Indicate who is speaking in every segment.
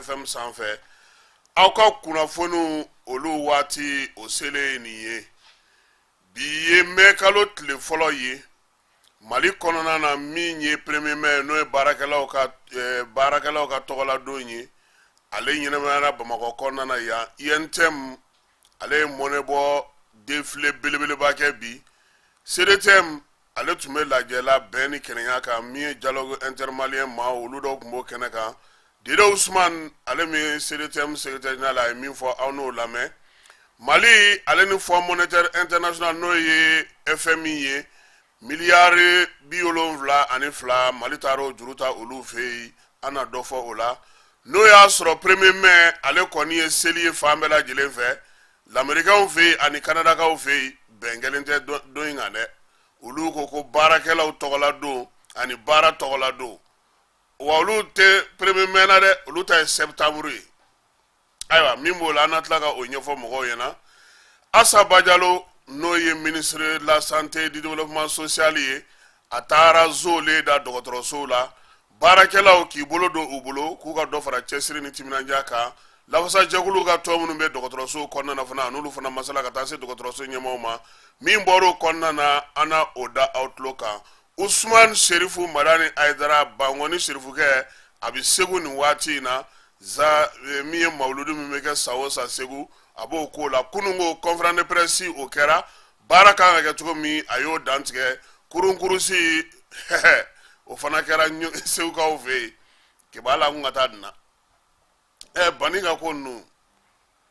Speaker 1: FM sanfɛ aw ka kunnafoniw olu waati o sele ni ye bi ye mɛkalo tile fɔlɔ ye Mali kɔnɔna na min ye premier mai no ye baarakɛlaw ka tɔgɔla don ye ale ɲɛnamayara Bamakɔ kɔnɔna na ya INTM ale mɔnɛbɔ défilé belebeleba kɛ bi CDTM ale tun bɛ lajɛla bɛn ni kɛnɛya kan min ye dialogue intermalien ma olu dɔw tun b'o kɛnɛ kan Dida Ousmane ale min CDTM secrétaire général a min fɔ aw n'o lamɛn Mali ale ni Fonds monétaire international n'o ye FMI ye miliyari 72 Mali taar'o juru ta olu fɛ yen an na dɔ fɔ o la n'o y'a sɔrɔ premier mai ale kɔni ye seli ye fan bɛɛ lajɛlen fɛ l'Américains fɛ yen ani Canadakaw fɛ yen bɛn kelen tɛ don in kan dɛ olu ko baarakɛlaw tɔgɔla don ani baara tɔgɔla don wa olu tɛ premier mai na dɛ olu ta ye septembre ye ayiwa min b'o la an na tila ka o ɲɛfɔ mɔgɔw ɲɛna Assa Badialo n'o ye ministre de la santé et du développement social ye a taara zole da dɔgɔtɔrɔsow la baarakɛlaw k'i bolo don u bolo k'u ka dɔ fara cɛsiri ni timinandiya kan lafasajɛkulu ka tɔn minnu bɛ dɔgɔtɔrɔsow kɔnɔna na fana n'olu fana masala ka taa se dɔgɔtɔrɔso ɲɛmaaw ma min bɔr'o kɔnɔna na an na o da aw tulo kan Ousmane Sherifu Madani Aidara Bangoni Sherifukɛ a bɛ Segu nin waati in na min ye mawuludu min bɛ kɛ sa o sa Segu a b'o k'o la kununko conférence de presse o kɛra baara kan ka kɛ cogo min a y'o dantigɛ kurunkurusi o fana kɛra Segukaw fɛ yen kebala kun ka taa nin na bani ka ko ninnu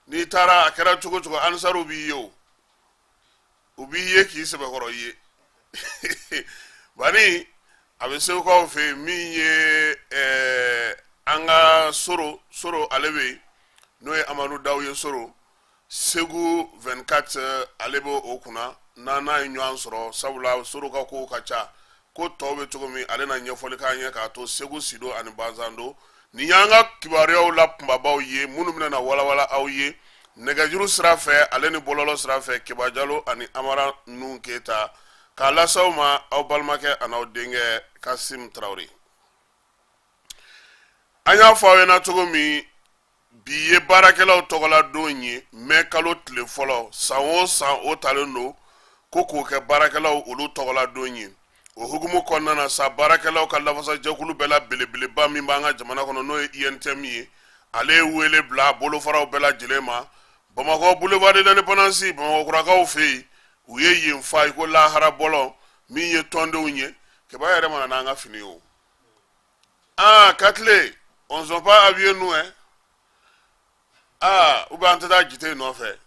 Speaker 1: n'i taara a kɛra cogo cogo ansaru b'i ye o b'i ye k'i sɛbɛkɔrɔ ye bani a bɛ Segukaw fɛ yen min ye an ka Soro ale bɛ yen n'o ye Amadu Dawu ye Soro Segu 24 ale b'o o kunna n'a ye ɲɔgɔn sɔrɔ sabula Soro ka kow ka ca ko tɔw bɛ cogo min ale na ɲɛfɔli k'an ye k'a to Segu Sido ani Bazando nin y'an ka kibaruyaw la kunbabaw ye minnu bɛna na walawala aw ye nɛgɛjuru sira fɛ ale ni bɔlɔlɔ sira fɛ Keba Jalo ani Amara Nun Keyita k'a lasaw ma aw balimakɛ ani aw denkɛ Kasim Traoré an y'a fɔ aw ɲɛna cogo min bi ye baarakɛlaw tɔgɔla don ye mai kalo tile fɔlɔ san o san o talen don ko k'o kɛ baarakɛlaw olu tɔgɔla don ye o hukumu kɔnɔna na sa baarakɛlaw ka lafasajɛkulu bɛɛ la belebeleba min b'an ka jamana kɔnɔ n'o ye INTM ye ale ye wele bila bolofaraw bɛɛ lajɛlen ma Bamakɔ boulevard de l'Indépendance Bamakɔkurakaw fɛ yen u ye yen fa ko lahara bɔlɔ min ye tɔndenw ye Keba yɛrɛ mana n'an ka fini o Kakile on ne sont pas habillés nous hein ou bien an tɛ taa jite nɔfɛ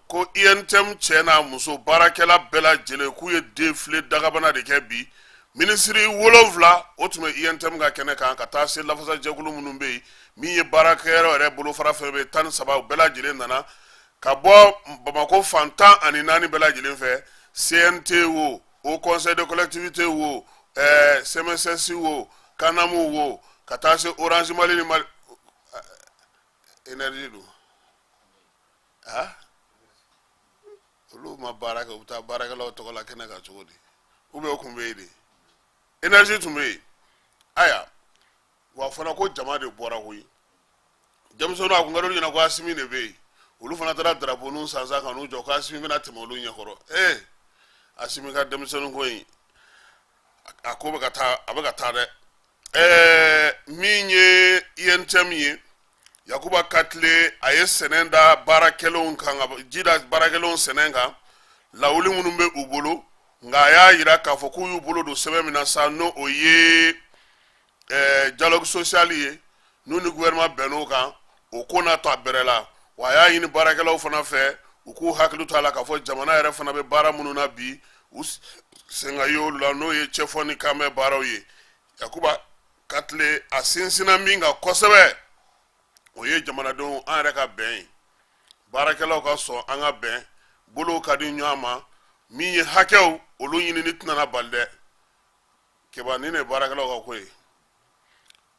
Speaker 1: ko INTM cɛ n'a muso baarakɛla bɛɛ lajɛlen k'u ye défilé dagabana de kɛ bi minisiri 7 o tun bɛ INTM ka kɛnɛ kan ka taa se lafasajɛkulu minnu bɛ yen min ye baarakɛyɔrɔ yɛrɛ bolofara fɛn bɛ 13 u bɛɛ lajɛlen nana ka bɔ Bamakɔ fan 14 bɛɛ lajɛlen fɛ CNT wo Haut Conseil de collectivité wo CMSS wo Kanamu wo ka taa se Orange Mali ni énergie do olu ma baara kɛ u bɛ taa baarakɛlaw tɔgɔ la kɛnɛ kan cogo di ou bien o kun bɛ yen de énergie tun bɛ yen aya wa fana ko jama de bɔra koyi denmisɛnninw a kun ka d'olu ɲɛna ko Asimi de bɛ yen olu fana taara drapeau ninw san kan n'u jɔ ko Asimi bɛna tɛmɛ olu ɲɛkɔrɔ Asimi ka denmisɛnnin ko in a ko bɛ ka taa dɛ min ye INTM ye Yakuba Katile a ye sɛnɛ da baarakɛlaw kan jida baarakɛlaw sɛnɛ kan lawuli minnu bɛ u bolo nka a y'a jira k'a fɔ k'u y'u bolo don sɛbɛn min na sa n'o o ye dialogue social ye n'u ni gouvernement bɛnn'o kan o ko n'a to a bɛrɛ la wa a y'a ɲini baarakɛlaw fana fɛ u k'u hakili to a la k'a fɔ jamana yɛrɛ fana bɛ baara minnu na bi u sen ka ye olu la n'o ye cɛfɔ ni kanbɛ baaraw ye Yakuba ka tile a sinsinna min kan kosɛbɛ o ye jamanadenw an yɛrɛ ka bɛn ye baarakɛlaw ka sɔn an ka bɛn bolow ka di ɲɔgɔn ma min ye hakɛw olu ɲinini tɛna bali dɛ keba nin de baarakɛlaw ka ko ye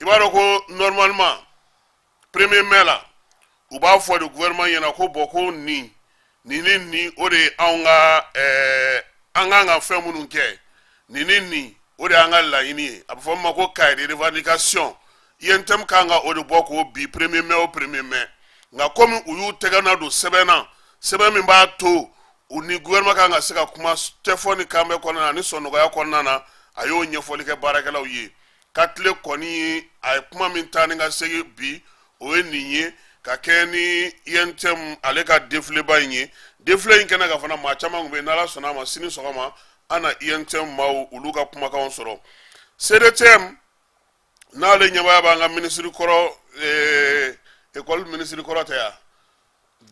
Speaker 1: i b'a dɔn ko normalement premier mai la u b'a fɔ de gouvernement ɲɛna ko bɔn ko nin o de ye anw ka an kan ka fɛn minnu kɛ nin o de y'an ka laɲini ye a bɛ fɔ min ma ko cahier de revendication INTM kan ka o de bɔ k'o bi premier mai o premier mai nka komi u y'u tɛgɛ na don sɛbɛn na sɛbɛn min b'a to u ni gouvernement kan ka se ka kuma tɛfɔ ni kanbɛ kɔnɔna na ni sɔnnɔgɔya kɔnɔna na a y'o ɲɛfɔli kɛ baarakɛlaw ye ka tile kɔni a ye kuma min taa ni ka segin bi o ye nin ye ka kɛ ni INTM ale ka défilé in ye défilé in kɛnɛ ka fana maa caman tun bɛ yen n'Ala sɔnna a ma sini sɔgɔma an na INTM maaw olu ka kumakanw sɔrɔ CDTM n'ale ɲɛmaaya b'an ka minisiri kɔrɔ école minisiri kɔrɔ tɛ yan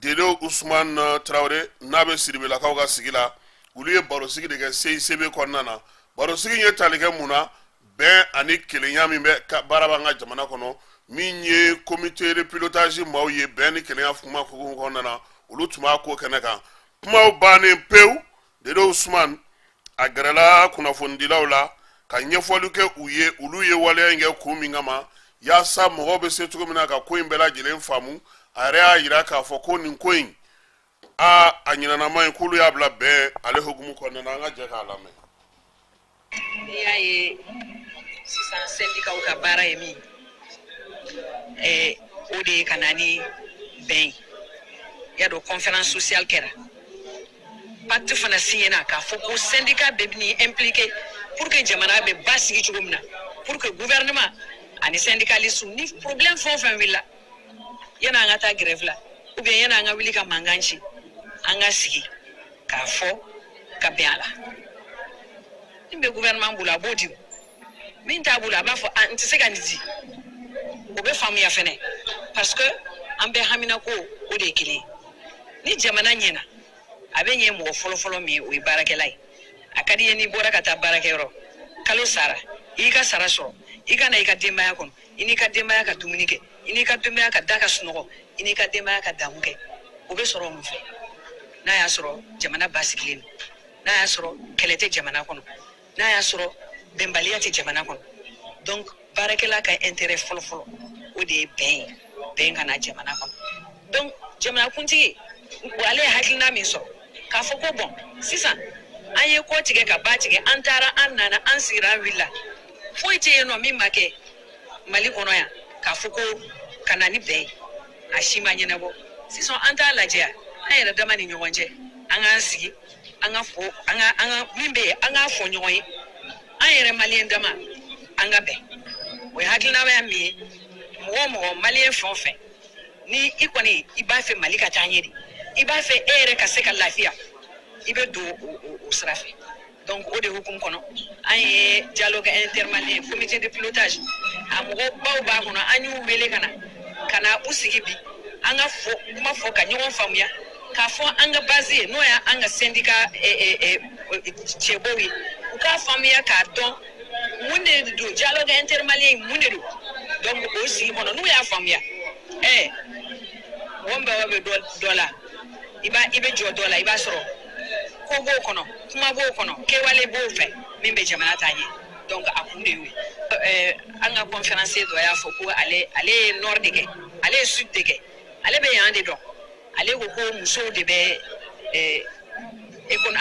Speaker 1: Delo Ousmane Traoré n'a bɛ Siribelakaw ka sigi la olu ye barosigi de kɛ CICB kɔnɔna na barosigi ye tali kɛ mun na bɛn ani kelenya min bɛ baara b'an ka jamana kɔnɔ min ye comité de pilotage maaw ye bɛn ni kelenya kuma hukumu kɔnɔna na olu tun b'a ko kɛnɛ kan kumaw bannen pewu Delo Ousmane a gɛrɛla kunnafonidilaw la ka ɲɛfɔli kɛ u ye olu ye waleya in kɛ kun min kama yaasa mɔgɔw bɛ se cogo min na ka ko in bɛɛ lajɛlen faamu a yɛrɛ y'a jira k'a fɔ ko nin ko in a ɲinanama in k'olu y'a bila bɛn ale hukumu kɔnɔna na an ka jɛ k'a lamɛn.
Speaker 2: N'i y'a ye sisan sɛndikaw ka baara ye min o de ye ka na ni bɛn ye i y'a dɔn conférence sociale kɛra pacte fana signé na k'a fɔ ko syndicat bɛɛ bɛ ni impliqué pour que jamana bɛ basigi cogo min na pour que gouvernement ani syndicaliste ni problème fɛn o fɛn wulila yanni an ka taa grève la ou bien yanni an ka wuli ka mankan ci an ka sigi k'a fɔ ka bɛn a la min bɛ gouvernement bolo a b'o di min t'a bolo a b'a fɔ n tɛ se ka nin di o bɛ faamuya fɛnɛ parce que an bɛ haminako o de ye kelen ye ni jamana ɲɛna a bɛ ɲɛ mɔgɔ fɔlɔfɔlɔ min ye o ye baarakɛla ye a ka di ye n'i bɔra ka taa baarakɛyɔrɔ kalo sara i y'i ka sara sɔrɔ i ka na i ka denbaya kɔnɔ i n'i ka denbaya ka dumuni kɛ i n'i ka denbaya ka da ka sunɔgɔ i n'i ka denbaya ka damu kɛ o bɛ sɔrɔ mun fɛ n'a y'a sɔrɔ jamana basigilen don n'a y'a sɔrɔ kɛlɛ tɛ jamana kɔnɔ n'a y'a sɔrɔ bɛnbaliya tɛ jamana kɔnɔ donc baarakɛla ka intérêt fɔlɔfɔlɔ o de ye bɛn ye bɛn ka na jamana kɔnɔ donc jamanakuntigi ale ye hakilina min sɔrɔ k'a fɔ ko bɔn sisan an ye ko tigɛ ka ba tigɛ an taara an nana an sigira an wulila foyi tɛ yen nɔ min ma kɛ mali kɔnɔ yan k'a fɔ ko ka na ni bɛn ye a si ma ɲɛnabɔ sisan an t'a lajɛ an yɛrɛ dama ni ɲɔgɔn cɛ an k'an sigi an ka fɔ an ka min bɛ yen an k'a fɔ ɲɔgɔn ye an yɛrɛ maliyɛn dama an ka bɛn o ye hakilinaya min ye mɔgɔ o mɔgɔ maliyɛn fɛn o fɛn ni i kɔni i b'a fɛ mali ka taa ɲɛ de i b'a fɛ e yɛrɛ ka se ka lafiya i bɛ don o sira fɛ donc o de hukumu kɔnɔ an ye dialogue intermalien comité de pilotage a mɔgɔ baw b'a kɔnɔ an y'u wele ka na u sigi bi an ka fɔ kuma fɔ ka ɲɔgɔn faamuya k'a fɔ an ka base ye n'o y'an ka syndicat cɛbɔw ye u k'a faamuya k'a dɔn mun de don dialogue intermalien mun de don donc o sigi kɔnɔ n'u y'a faamuya mɔgɔ min bɛ dɔ la i bɛ jɔ dɔ la i b'a sɔrɔ ko b'o kɔnɔ kuma b'o kɔnɔ kɛwale b'o fɛ min bɛ jamana ta ɲɛ donc a kun de y'o ye an ka conférencier dɔ y'a fɔ ko ale ye nord de kɛ ale ye sud de kɛ ale bɛ yan de dɔn ale ko ko musow de bɛ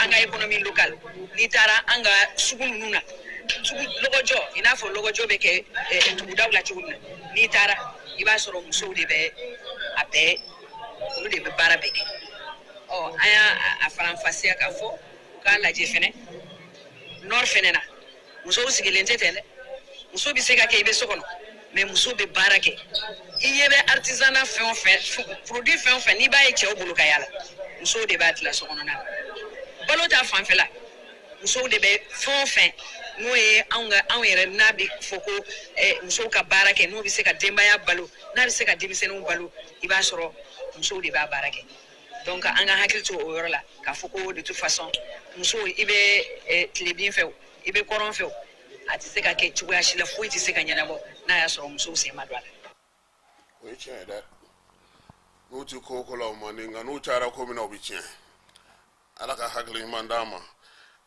Speaker 2: an ka économie locale n'i taara an ka sugu ninnu na lɔgɔjɔ i n'a fɔ lɔgɔjɔ bɛ kɛ tugudaw la cogo min na n'i taara i b'a sɔrɔ musow de bɛ a bɛɛ olu de bɛ baara bɛɛ kɛ an y'a faranfasiya k'a fɔ u k'a lajɛ fɛnɛ nord fɛnɛ na musow sigilen tɛ ten dɛ muso bɛ se ka kɛ i bɛ so kɔnɔ mais muso bɛ baara kɛ i ɲɛ bɛ artisanat fɛn o fɛn produit fɛn o fɛn n'i b'a ye cɛw bolo ka yala musow de b'a dilan so kɔnɔna na balo ta fanfɛla musow de bɛ fɛn o fɛn n'o ye anw yɛrɛ n'a bɛ fɔ ko musow ka baara kɛ n'o bɛ se ka denbaya balo n'a bɛ se ka denmisɛnninw balo i b'a sɔrɔ musow de b'a baara kɛ donc an ka hakili to o yɔrɔ la k'a fɔ ko de toute façon musow i bɛ tilebin fɛ o i bɛ kɔrɔn fɛ o a tɛ se ka kɛ cogoya si la foyi tɛ se ka ɲɛnabɔ n'a y'a sɔrɔ musow sen ma don a la.
Speaker 1: O ye tiɲɛ ye dɛ n'u ti ko o ko la o man di nka n'u cayara ko min na o bɛ tiɲɛ ala ka hakili ɲuman d'an ma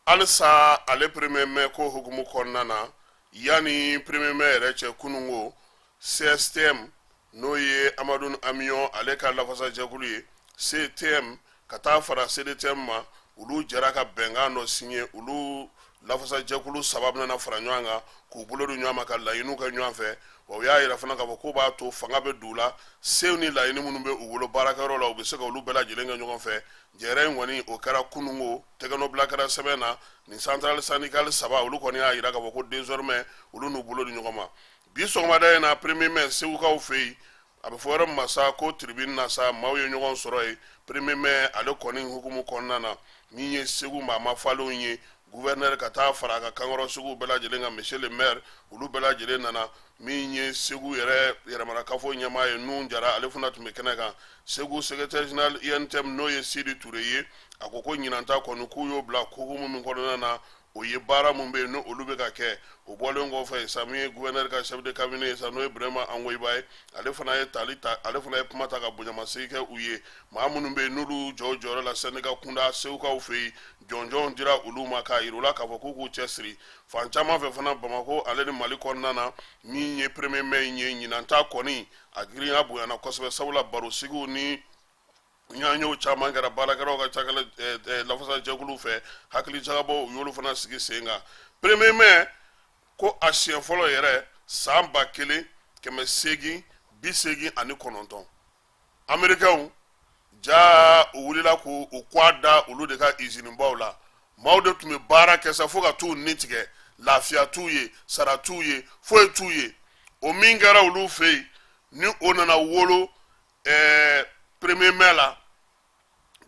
Speaker 1: halisa ale premier mai ko hukumu kɔnɔna na yanni premier mai yɛrɛ cɛ kununko CSTM n'o ye Amadou Amion ale ka lafasajɛkulu ye CTM ka taa fara CDTM ma olu jɛra ka bɛnkan dɔ signé olu lafasajɛkulu saba bɛna fara ɲɔgɔn kan k'u bolo di ɲɔgɔn ma ka laɲiniw kɛ ɲɔgɔn fɛ wa u y'a yira fana k'a fɔ k'u b'a to fanga bɛ d'u la sew ni laɲini minnu bɛ u bolo baarakɛyɔrɔ la u bɛ se ka olu bɛɛ lajɛlen kɛ ɲɔgɔn fɛ jɛrɛ in kɔni o kɛra kununko tɛgɛnɔbila kɛra sɛbɛn na nin centrale syndicale saba olu kɔni y'a yira k'a fɔ ko désormais olu n'u bolo di ɲɔgɔn ma bi sɔgɔmada in na premier mai segukaw fɛ yen a bɛ fɔ yɔrɔ min ma sa ko tribune na sa maaw ye ɲɔgɔn sɔrɔ yen premier mai ale kɔni hukumu kɔnɔna na min ye segu maa ma falenw ye gouverneur ka taa fara a ka kankɔrɔ sugu bɛɛ lajɛlen kan monsieur le maire olu bɛɛ lajɛlen nana min ye segu yɛrɛ yɛrɛmarakafo ɲɛmaa ye nun jara ale fana tun bɛ kɛnɛ kan segu secrétaire général INTM n'o ye Sidi Ture ye a ko ɲinanta kɔni k'u y'o bila hukumu min kɔnɔna na o ye baara mun bɛ yen n'olu bɛ ka kɛ o bɔlen kɔfɛ sa min ye gouverneur ka chef de cabinet ye sa n'o ye Burema Angoyiba ye ale fana ye kuma ta ka bonyamasegin kɛ u ye maa minnu bɛ yen n'olu jɔyɔrɔ la syndicat kunda segukaw fɛ yen jɔnjɔnw dira olu ma k'a yir'u la k'a fɔ k'u k'u cɛsiri fan caman fɛ fana Bamako ale ni Mali kɔnɔna na min ye premier mai ye ɲinanta kɔni a girinya bonyana kosɛbɛ sabula barosigiw ni ɲaɲɛw caman kɛra baarakɛlaw ka cakɛlɛ lafasajɛkulu fɛ hakili jagabɔ u y'olu fana sigi sen kan premier mai ko a siɲɛ fɔlɔ yɛrɛ san 1889 amerikɛnw ja u wulila k'u kɔ da olu de ka usine baw la maaw de tun bɛ baara kɛ sa fo ka t'u ni tigɛ lafiya t'u ye sara t'u ye foyi t'u ye o min kɛra olu fɛ yen ni o nana wolo premier mai la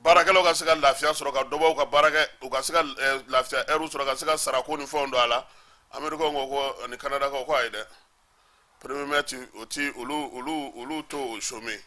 Speaker 1: baarakɛlaw ka se ka lafiya sɔrɔ ka dɔbɔ ka baarakɛ u ka se ka lafiya ɛriw sɔrɔ ka se ka sarako ni fɛnw don a la amerikɛnw ko ani kanadakaw ko ayi dɛ premier mai o ti olu to o chômer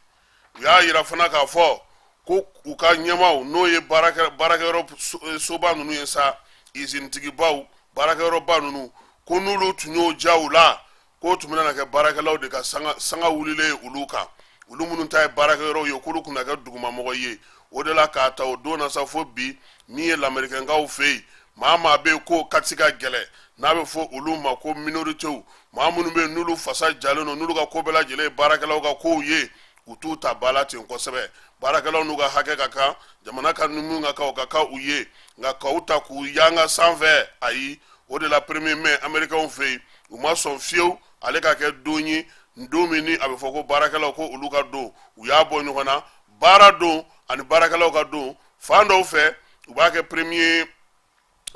Speaker 1: u y'a yira fana k'a fɔ ko u ka ɲɛmaw n'o ye baarakɛyɔrɔ soba ninnu ye sa izinitigibaw baarakɛyɔrɔba ninnu ko n'olu tun y'o ja u la k'o tun bɛna kɛ baarakɛlaw de ka sanga wulilen olu kan olu minnu ta ye baarakɛyɔrɔw ye k'olu kun na kɛ dugumamɔgɔ ye o de la k'a ta o don na sa fo bi min ye lamɛrikɛnkaw fɛ yen maa bɛ yen k'o ka se ka gɛlɛ n'a bɛ fɔ olu ma ko minoritew maa minnu bɛ yen n'olu fasa jalen don n'olu ka ko bɛɛ lajɛlen ye baarakɛlaw ka kow ye u t'u ta ba la ten kosɛbɛ baarakɛlaw n'u ka hakɛ ka kan jamana ka ni mun ka kan o ka kan u ye nka k'aw ta k'u yanga sanfɛ ayi o de la premier mai amerikɛnw fɛ yen u ma sɔn fiyewu ale ka kɛ don ye don min ni a bɛ fɔ ko baarakɛlaw ko olu ka don u y'a bɔ ɲɔgɔn na baara don ani baarakɛlaw ka don fan dɔw fɛ u b'a kɛ premier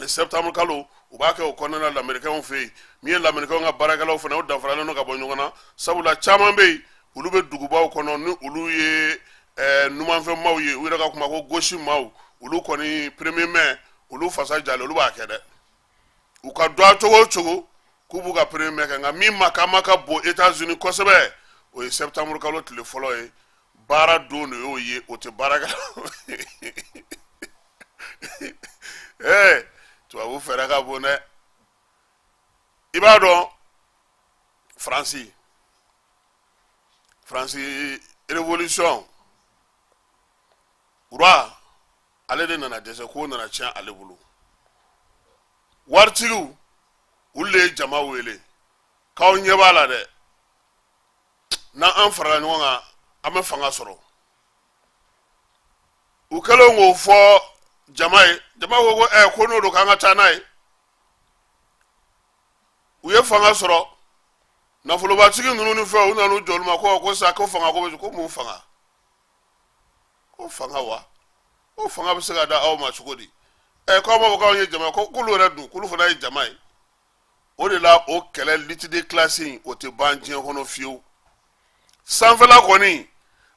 Speaker 1: septembre kalo u b'a kɛ o kɔnɔna la lamɛrikɛnw fɛ yen min ye lamɛrikɛnw ka baarakɛlaw fana o danfaralen don ka bɔ ɲɔgɔn na sabula caman bɛ yen olu bɛ dugubaw kɔnɔ ni olu ye numanfɛnmaw ye u yɛrɛ ka kuma ko gauche maaw olu kɔni premier mai olu fasa jalen olu b'a kɛ dɛ u ka dɔn cogo o cogo k'u b'u ka premier mai kɛ nka min ma ka bon États-Unis kosɛbɛ o ye septembre kalo tile fɔlɔ ye baara don de y'o ye o tɛ baarakɛlaw tubabu fɛrɛ ka bon dɛ i b'a dɔn Faransi révolution roi ale de nana dɛsɛ k'o nana tiɲɛ ale bolo waritigiw olu de ye jama wele k'aw ɲɛ b'a la dɛ n'an farala ɲɔgɔn kan an bɛ fanga sɔrɔ u kɛlen k'o fɔ jama ye jama ko ko n'o don k'an ka taa n'a ye u ye fanga sɔrɔ nafolobatigi ninnu ni fɛn u nana u jɔ olu ma ko sa ko fanga ko mun fanga ko fanga wa ko fanga bɛ se ka da aw ma cogo di k'aw ma fɔ k'aw ye jama ko k'olu yɛrɛ dun k'olu fana ye jama ye o de la o kɛlɛ lutte de classe in o tɛ ban diɲɛ kɔnɔ fiyewu sanfɛla kɔni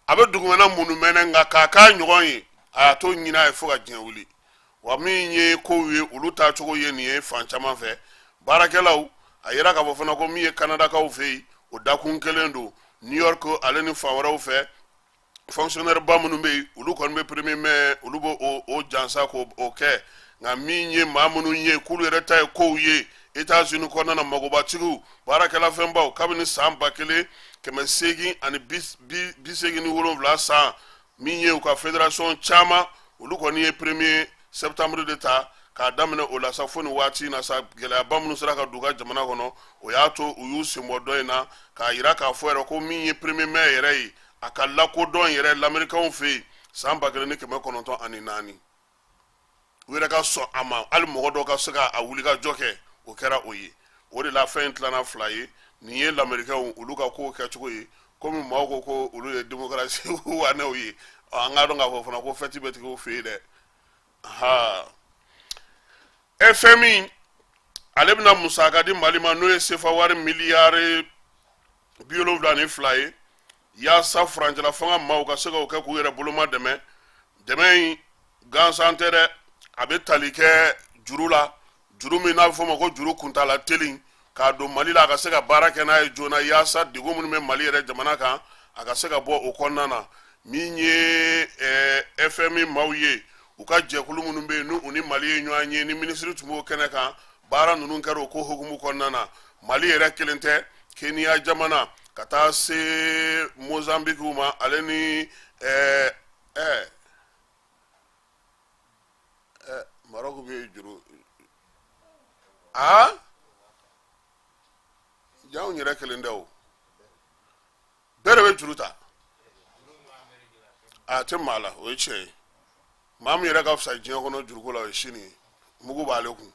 Speaker 1: a bɛ dugumana minnu mɛnɛ nka k'a k'a ɲɔgɔn ye a y'a to ɲin'a ye fo ka diɲɛ wuli wa min ye kow ye olu taa cogo ye nin ye fan caman fɛ baarakɛlaw a yira k'a fɔ fana ko min ye Kanadakaw fɛ yen o dakun kelen don New York ale ni fan wɛrɛw fɛ fonctionnaire ba minnu bɛ yen olu kɔni bɛ premier mais olu b'o o jansa k'o kɛ nka min ye maa minnu ye k'olu yɛrɛ ta ye kow ye États-Unis kɔnɔna na magobatigiw baarakɛla fɛnbaw kabini san 1887 san min ye u ka fédération caman olu kɔni ye 1er septembre de ta k'a daminɛ o la sa fo ni waati na sa gɛlɛyaba minnu sera ka don u ka jamana kɔnɔ o y'a to u y'u senbɔ dɔ in na k'a yira k'a fɔ yɛrɛ ko min ye 1er mai yɛrɛ ye a ka lakodɔn yɛrɛ l'Américain fɛ yen san 1904 u yɛrɛ ka sɔn a ma hali mɔgɔ dɔw ka se k'a wuli ka jɔ kɛ o kɛra o ye o de la fɛn in tilana 2 ye nin ye l'Américain olu ka kow kɛcogo ye komi maaw ko ko olu ye démocratie wanɛw ye an k'a dɔn k'a fɔ fana ko fɛti bɛ tigɛ u fɛ yen dɛ FMI ale bɛna musaka di Mali ma n'o ye sefa wari miliyari 72 ye yaasa furancɛla fanga maaw ka se k'o kɛ k'u yɛrɛ boloma dɛmɛ in gansan tɛ dɛ a bɛ tali kɛ juru la juru min n'a bɛ fɔ ma ko juru kuntala teli k'a don Mali la a ka se ka baara kɛ n'a ye joona yaasa degun minnu bɛ Mali yɛrɛ jamana kan a ka se ka bɔ o kɔnɔna na min ye FMI maaw ye u ka jɛkulu minnu bɛ yen n'u ni Mali ye ɲɔgɔn ye ni minisiri tun b'o kɛnɛ kan baara ninnu kɛra o ko hukumu kɔnɔna na Mali yɛrɛ kelen tɛ Kenya jamana ka taa se Mozambique ma ale ni Maroc bɛ juru janw yɛrɛ kelen tɛ o bɛɛ de bɛ juru ta a tɛ maa la o ye tiɲɛ ye maa min yɛrɛ ka fisa diɲɛ kɔnɔ juruko la o ye sini ye mugu b'ale kun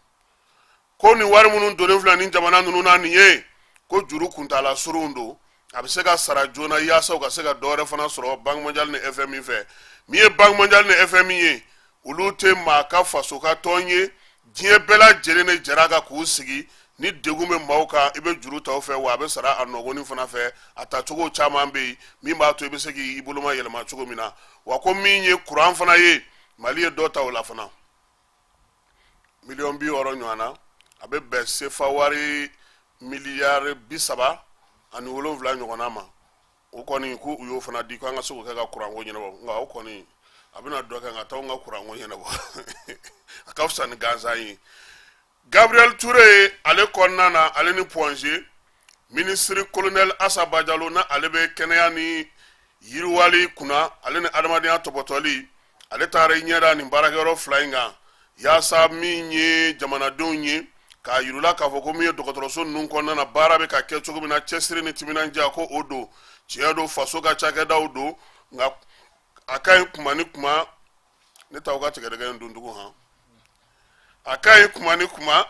Speaker 1: ko nin wari minnu donnen filɛ nin jamana ninnu na nin ye ko juru kuntala surun don a bɛ se ka sara joona yaasa u ka se ka dɔwɛrɛ fana sɔrɔ Banque mondiale ni FMI fɛ min ye Banque mondiale ni FMI ye olu tɛ maa ka faso ka tɔn ye diɲɛ bɛɛ lajɛlen de jara ka k'u sigi ni degun bɛ maaw kan i bɛ juru ta o fɛ wa a bɛ sara a nɔgɔnin fana fɛ a tacogo caman bɛ yen min b'a to i bɛ se k'i boloma yɛlɛma cogo min na wa ko min ye kuran fana ye Mali ye dɔ ta o la fana miliyɔn 60 ɲɔgɔnna a bɛ bɛn sefa wari miliyari 37 ɲɔgɔnna ma o kɔni ko u y'o fana di ko an ka se k'o kɛ ka kuranko ɲɛnabɔ nka o kɔni a bɛna dɔ kɛ nka t'anw ka kuranko ɲɛnabɔ a ka fisa ni gansan ye Gabriel Touré ale kɔnɔna na ale ni Poinze ministre colonel Asaba Jalo na ale bɛ kɛnɛya ni yiriwali kunna ale ni adamadenya tɔbɔtɔli ale taara i ɲɛda nin baarakɛyɔrɔ 2 in kan yaasa min ye jamanadenw ye k'a yirula k'a fɔ ko min ye dɔgɔtɔrɔso ninnu kɔnɔna na baara bɛ ka kɛ cogo min na cɛsiri ni timinandiya ko o don tiɲɛ don faso ka cakɛdaw don nka a ka ɲi kuma ni kuma ne t'aw ka tigɛdɛgɛ in don tugun han a ka ɲi kuma ni kuma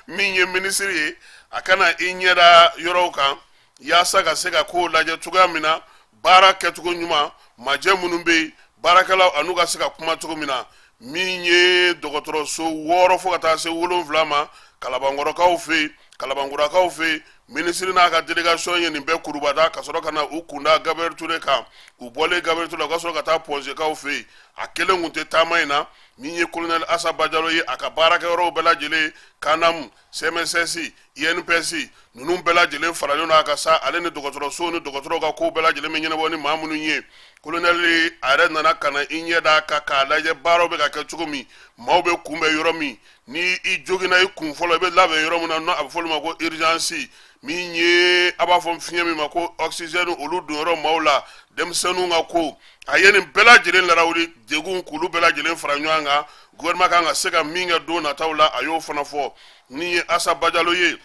Speaker 1: min ye minisiri ye a kana i ɲɛda yɔrɔw kan yaasa ka se ka kow lajɛ cogoya min na baara kɛcogo ɲuman majɛ minnu bɛ yen baarakɛlaw an'u ka se ka kuma cogo min na min ye dɔgɔtɔrɔso 6 fo ka taa se 7 ma Kalabankɔrɔkaw fɛ yen Kalabankurakaw fɛ yen minisiri n'a ka délégation ye nin bɛɛ kurubada ka sɔrɔ ka na u kunda Gabriel Touré kan u bɔlen Gabriel Touré la u ka sɔrɔ ka taa Ponzekaw fɛ yen a kelen kun tɛ taama in na min ye colonel Asaba Jalo ye a ka baarakɛyɔrɔw bɛɛ lajɛlen Kanamu CMSS INPS ninnu bɛɛ lajɛlen faralen don a ka sa ale ni dɔgɔtɔrɔsow ni dɔgɔtɔrɔw ka kow bɛɛ lajɛlen bɛ ɲɛnabɔ ni maa minnu ye colonel a yɛrɛ nana ka na i ɲɛ d'a kan k'a lajɛ baaraw bɛ ka kɛ cogo min maaw bɛ kunbɛn yɔrɔ min ni i jogina i kun fɔlɔ i bɛ labɛn yɔrɔ min na a bɛ fɔ olu ma ko urgence min ye a b'a fɔ fiɲɛ min ma ko oxygène olu don yɔrɔ maaw la denmisɛnninw ka ko a ye nin bɛɛ lajɛlen larawuli degun k'olu bɛɛ lajɛlen fara ɲɔgɔn kan gouvernement kan ka se ka min kɛ don nataw la a y'o fana fɔ min ye Asaba Jalo ye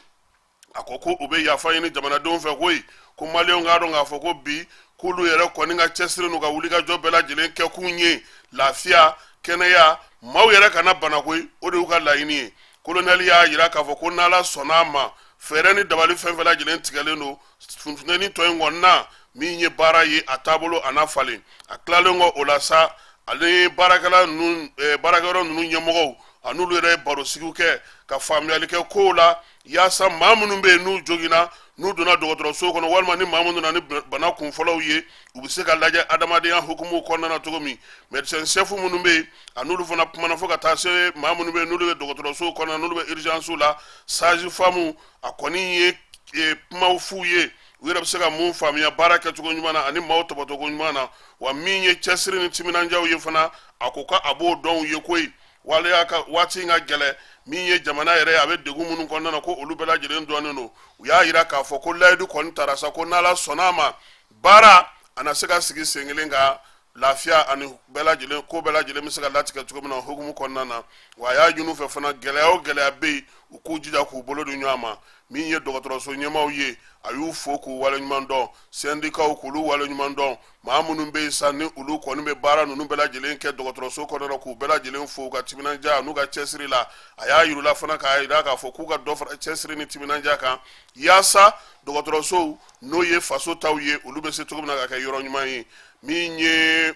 Speaker 1: a ko ko u bɛ yafa ɲini jamanadenw fɛ koyi ko maliyɛnw k'a dɔn k'a fɔ ko bi k'olu yɛrɛ kɔni ka cɛsiri n'u ka wulikajɔ bɛɛ lajɛlen kɛ kun ye lafiya kɛnɛya maaw yɛrɛ kana bana koyi o de y'u ka laɲini ye colonel y'a jira k'a fɔ ko n'Ala sɔnn'a ma fɛɛrɛ ni dabali fɛn fɛn lajɛlen tigɛlen don funtɛni tɔ in kɔnɔna min ye baara ye a taabolo a n'a falen a tilalen kɔ o la sa ale baarakɛyɔrɔ ninnu ɲɛmɔgɔw an'olu yɛrɛ baro sigiw kɛ ka faamuyali kɛ kow la yaasa maa minnu bɛ yen n'u jogina n'u donna dɔgɔtɔrɔso kɔnɔ walima ni maa minnu nana ni bana kunfɔlɔw ye u bɛ se ka lajɛ adamadenya hukumu kɔnɔna na cogo min médecin chef minnu bɛ yen a n'olu fana kumana fo ka taa se maa minnu bɛ yen n'olu bɛ dɔgɔtɔrɔso kɔnɔna n'olu bɛ urgence la sage femme a kɔni ye kumaw f'u ye u yɛrɛ bɛ se ka mun faamuya baara kɛcogo ɲuman na ani maaw tɔbɔtɔcogo ɲuman na wa min ye cɛsiri ni timinandiyaw ye fana a ko ka a b'o dɔn u ye koyi waleya ka waati in ka gɛlɛ min ye jamana yɛrɛ a bɛ degun minnu kɔnɔna na ko olu bɛɛ lajɛlen dɔnnen don u y'a yira k'a fɔ ko layidu kɔni tara sa ko n'ala sɔnna a ma baara a na se ka sigi sen kelen ka lafiya ani bɛɛ lajɛlen ko bɛɛ lajɛlen bɛ se ka latigɛ cogo min na hukumu kɔnɔna na wa a y'a ɲini u fɛ fana gɛlɛya o gɛlɛya bɛ yen u k'u jija k'u bolo di ɲɔgɔn ma min ye dɔgɔtɔrɔso ɲɛmaaw ye a y'u fo k'u waleɲuman dɔn sɛndikaw k'olu waleɲuman dɔn maa minnu bɛ yen sisan ni olu kɔni bɛ baara ninnu bɛɛ lajɛlen kɛ dɔgɔtɔrɔso kɔnɔ na k'u bɛɛ lajɛlen fo ka timinandiya n'u ka cɛsiri la a y'a yir'u fana k'a yira k'a fɔ k'u ka dɔ fara cɛsiri ni timinandiya kan yaasa dɔgɔtɔrɔsow n'o ye faso taw ye olu bɛ se cogo min na ka kɛ yɔrɔ ɲuman ye min ye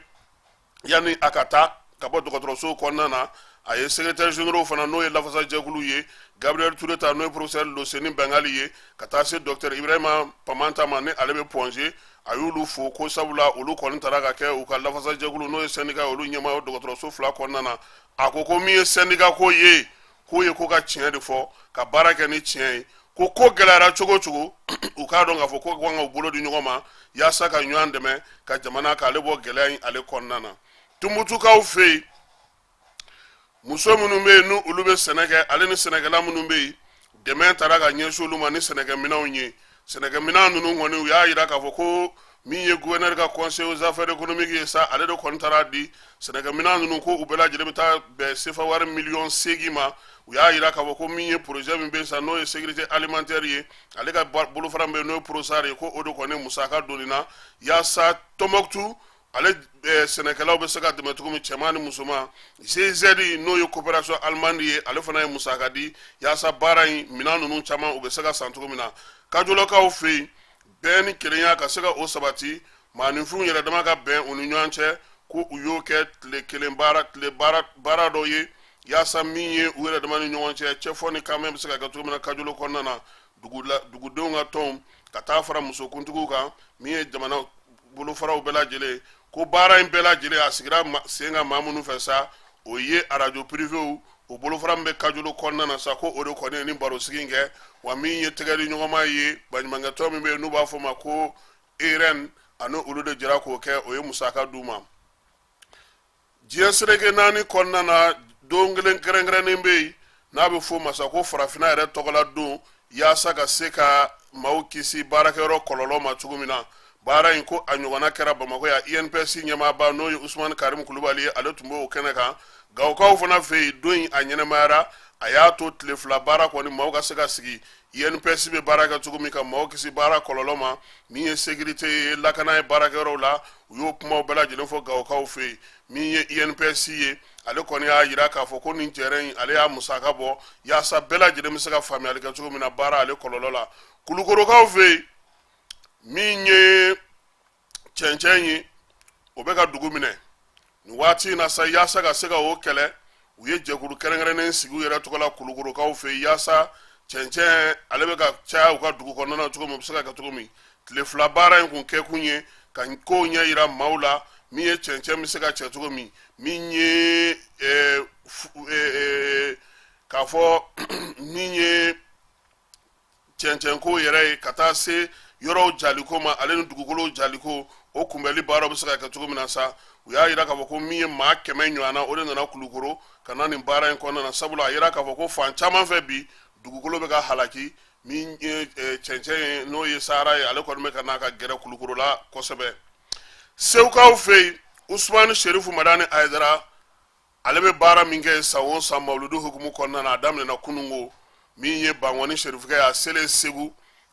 Speaker 1: yanni a ka taa ka bɔ dɔgɔtɔrɔso kɔnɔna na a ye secrétaire généraux fana n'o ye lafasajɛkulu ye Gabriel Touré ta n'o ye professeur Loseni Bengali ye ka taa se docteur Ibrahima Pamanta ma ni ale bɛ Pongé a y'olu fo ko sabula olu kɔni taara ka kɛ u ka lafasajɛkulu n'o ye syndicat olu ɲɛmaa dɔgɔtɔrɔso fila kɔnɔna na a ko min ye syndicat ko ye ko ka tiɲɛ de fɔ ka baara kɛ ni tiɲɛ ye ko gɛlɛyara cogo o cogo u k'a dɔn k'a fɔ ko kan ka u bolo di ɲɔgɔn ma yaasa ka ɲɔgɔn dɛmɛ ka jamana k'ale bɔ gɛlɛya in ale kɔnɔna na Tumutukaw fɛ yen muso minnu bɛ yen n'olu bɛ sɛnɛ kɛ ale ni sɛnɛkɛla minnu bɛ yen dɛmɛ taara ka ɲɛsin olu ma ni sɛnɛkɛminɛnw ye sɛnɛkɛminɛn ninnu kɔni u y'a jira k'a fɔ ko min ye gouverneur ka conseil aux affaires économiques ye sa ale de kɔni taara di sɛnɛkɛminɛn ninnu ko u bɛɛ lajɛlen bɛ taa bɛn sefa wari miliyɔn 8 ma u y'a jira k'a fɔ ko min ye projet min bɛ yen sa n'o ye sécurité alimentaire ye ale ka bolofara min bɛ yen n'o ye Prosar ye ko o de kɔni musaka donni na yaasa Tɔnbɔkutu ale sɛnɛkɛlaw bɛ se ka dɛmɛ cogo min cɛman ni musoman GIZ n'o ye coopération allemande ye ale fana ye musaka di yaasa baara in minɛn ninnu caman u bɛ se ka san cogo min na Kajolakaw fɛ yen bɛn ni kelenya ka se ka o sabati maaninfinw yɛrɛ dama ka bɛn u ni ɲɔgɔn cɛ ko u y'o kɛ tile baara dɔ ye yaasa min ye u yɛrɛ dama ni ɲɔgɔn cɛ cɛfɔ ni kanmɛ bɛ se ka kɛ cogo min na Kajolo kɔnɔna na dugudenw ka tɔnw ka taa fara musokuntigiw kan min ye jamana bolofaraw bɛɛ lajɛlen ko baara in bɛɛ lajɛlen a sigira sen kan maa minnu fɛ sa o ye radio privéw o bolofara min bɛ Kajolo kɔnɔna na sa ko o de kɔni ni baro sigi in kɛ wa min ye tɛgɛ di ɲɔgɔnma ye baɲumankɛtɔn min bɛ yen n'u b'a fɔ ma ko ERN ani olu de jɛra k'o kɛ o ye musaka d'u ma diɲɛ seleke 4 kɔnɔna na don kelen kɛrɛnkɛrɛnnen bɛ yen n'a bɛ fɔ masa ko farafinna yɛrɛ tɔgɔla don yaasa ka se ka maaw kisi baarakɛyɔrɔ kɔlɔlɔ ma cogo min na baara in ko a ɲɔgɔnna kɛra Bamakɔ ya INPS ɲɛmaaba n'o ye Usman Karim Kulubali ye ale tun b'o kɛnɛ kan Gawukaw fana fɛ yen don in a ɲɛnɛmayara a y'a to tile fila baara kɔni maaw ka se ka sigi INPS bɛ baara kɛ cogo min ka maaw kisi baara kɔlɔlɔ ma min ye sécurité ye lakana ye baarakɛyɔrɔw la u y'o kumaw bɛɛ lajɛlen fɔ Gawukaw fɛ yen min ye INPS ye ale kɔni y'a jira k'a fɔ ko nin jɛrɛ in ale y'a musaka bɔ yaasa bɛɛ lajɛlen bɛ se ka faamuyali kɛ cogo min na baara ale kɔlɔlɔ la Kulukorokaw fɛ yen min ye cɛncɛn ye o bɛ ka dugu minɛ nin waati in na sa yaasa ka se ka o kɛlɛ u ye jɛkulu kɛrɛnkɛrɛnnen sigi u yɛrɛ tɔgɔ la Kulukorokaw fɛ yen yaasa cɛncɛn ale bɛ ka caya u ka dugu kɔnɔna na cogo min o bɛ se ka kɛ cogo min tile fila baara in kun kɛ kun ye ka kow ɲɛ yira maaw la min ye cɛncɛn bɛ se ka cɛ cogo min ye k'a fɔ min ye cɛncɛn ko yɛrɛ ye ka taa se yɔrɔw jaliko ma ale ni dugukolo jaliko o kunbɛli baaraw bɛ se ka kɛ cogo min na sa u y'a jira k'a fɔ ko min ye maa 100 ɲɔgɔnna o de nana Kulukoro ka na nin baara in kɔnɔna na sabula a jira k'a fɔ ko fan caman fɛ bi dugukolo bɛ ka halaki min ye cɛncɛn ye n'o ye Sahara ye ale kɔni bɛ ka n'a ka gɛrɛ Kulukoro la kosɛbɛ Sewukaw fɛ yen Usman Sherifu Madani Aidara ale bɛ baara min kɛ san o san Mawuludu hukumu kɔnɔna na a daminɛna kunungo min ye Bangɔni Sherifukɛ a selen Segu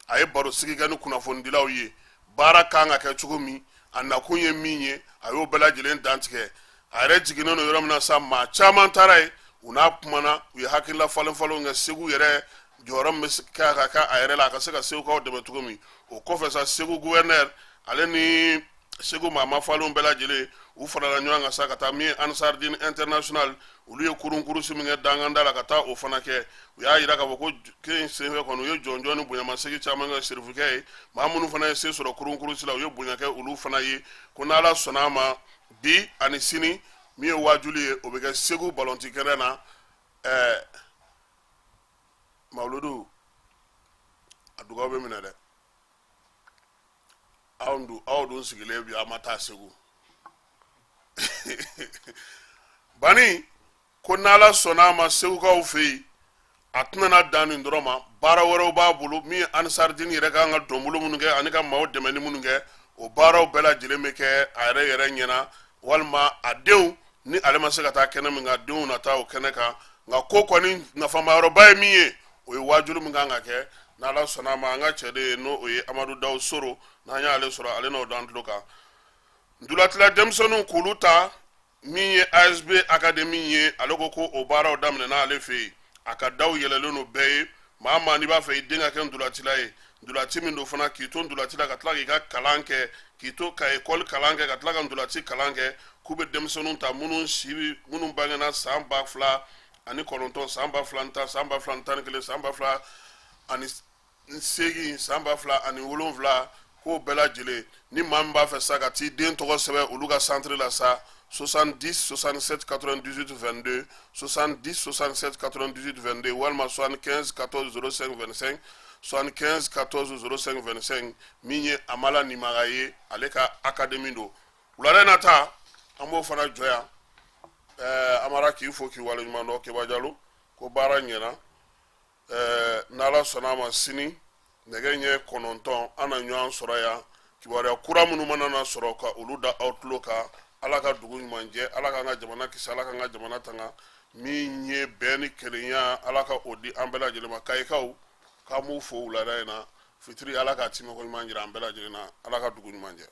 Speaker 1: a ye baro sigi kɛ ni kunnafonidilaw ye baara kan ka kɛ cogo min a nakun ye min ye a y'o bɛɛ lajɛlen dantigɛ a yɛrɛ jiginnen don yɔrɔ min na sa maa caman taara ye u n'a kumana u ye hakilila falenfalenw kɛ Segu yɛrɛ jɔyɔrɔ min bɛ ka kɛ a yɛrɛ la a ka se ka Segukaw dɛmɛ cogo min o kɔfɛ sa Segu gouverneur ale ni Segu maa falenw bɛɛ lajɛlen u farala ɲɔgɔn kan sa ka taa min ye Ansardine International olu ye kurun-kurusi min kɛ danganda la ka taa o fana kɛ u y'a jira k'a fɔ ko kelen senfɛ kɔni u ye jɔnjɔn ni bonyamasegin caman kɛ serifukɛ ye maa minnu fana ye se sɔrɔ kurun-kurusi la u ye bonya kɛ olu fana ye ko n'Ala sɔnna a ma bi ani sini min ye waajuli ye o bɛ kɛ Segu balontikɛnɛ na Mawuludu a dugaw bɛ minɛ dɛ aw dun sigilen bi a ma taa Segu bani ko n'Ala sɔnna a ma segukaw fɛ yen a tɛna dan nin dɔrɔn ma baara wɛrɛw b'a bolo min ye Ansardine yɛrɛ kan ka dɔnbolo minnu kɛ ani ka maaw dɛmɛni minnu kɛ o baaraw bɛɛ lajɛlen bɛ kɛ a yɛrɛ ɲɛna walima a denw ni ale ma se ka taa kɛnɛ min kan denw na taa o kɛnɛ kan nka ko kɔni nafamayɔrɔba ye min ye o ye waajuli min kan ka kɛ n'Ala sɔnna a ma an ka cɛ de ye n'o ye Amadu Dawu Soro n'an y'ale sɔrɔ ale n'o dan tulo kan Ndulatila denmisɛnninw k'olu ta min ye ASB Academy ye ale ko o baaraw daminɛna ale fɛ yen a ka daw yɛlɛlen no bɛɛ ye maa maa n'i b'a fɛ i den ka kɛ ndulatila ye ndulati min do fana k'i to ndulatila ka tila k'i ka kalan kɛ k'i to ka ekɔli kalan kɛ ka tila ka ndulati kalan kɛ k'u bɛ denmisɛnninw ta minnu bangena san 2009 san 2010 san 2011 san 2008 san 2007 k'o bɛɛ lajɛlen ni maa min b'a fɛ sa ka t'i den tɔgɔ sɛbɛn olu ka centre la sa 70 67 98 22 70 67 98 22 walima 75 14 05 25 75 14 05 25 min ye Amala Nimaga ye ale ka académie do wulada nata an b'o fana jɔ yan Amara k'i fo k'i waleɲuman dɔn Keba Jalo ko baara ɲɛna n'Ala sɔnna a ma sini nɛgɛ ɲɛ 9 an na ɲɔgɔn sɔrɔ yan kibaruya kura minnu mana na sɔrɔ ka olu da aw tulo kan Ala ka dugu ɲuman jɛ Ala k'an ka jamana kisi Ala k'an ka jamana tanga min ye bɛn ni kelenya Ala ka o di an bɛɛ lajɛlen ma Kayikaw k'an b'u fo wulada in na fitiri Ala ka timɛ ko ɲuman jira an bɛɛ lajɛlen na Ala ka dugu ɲuman jɛ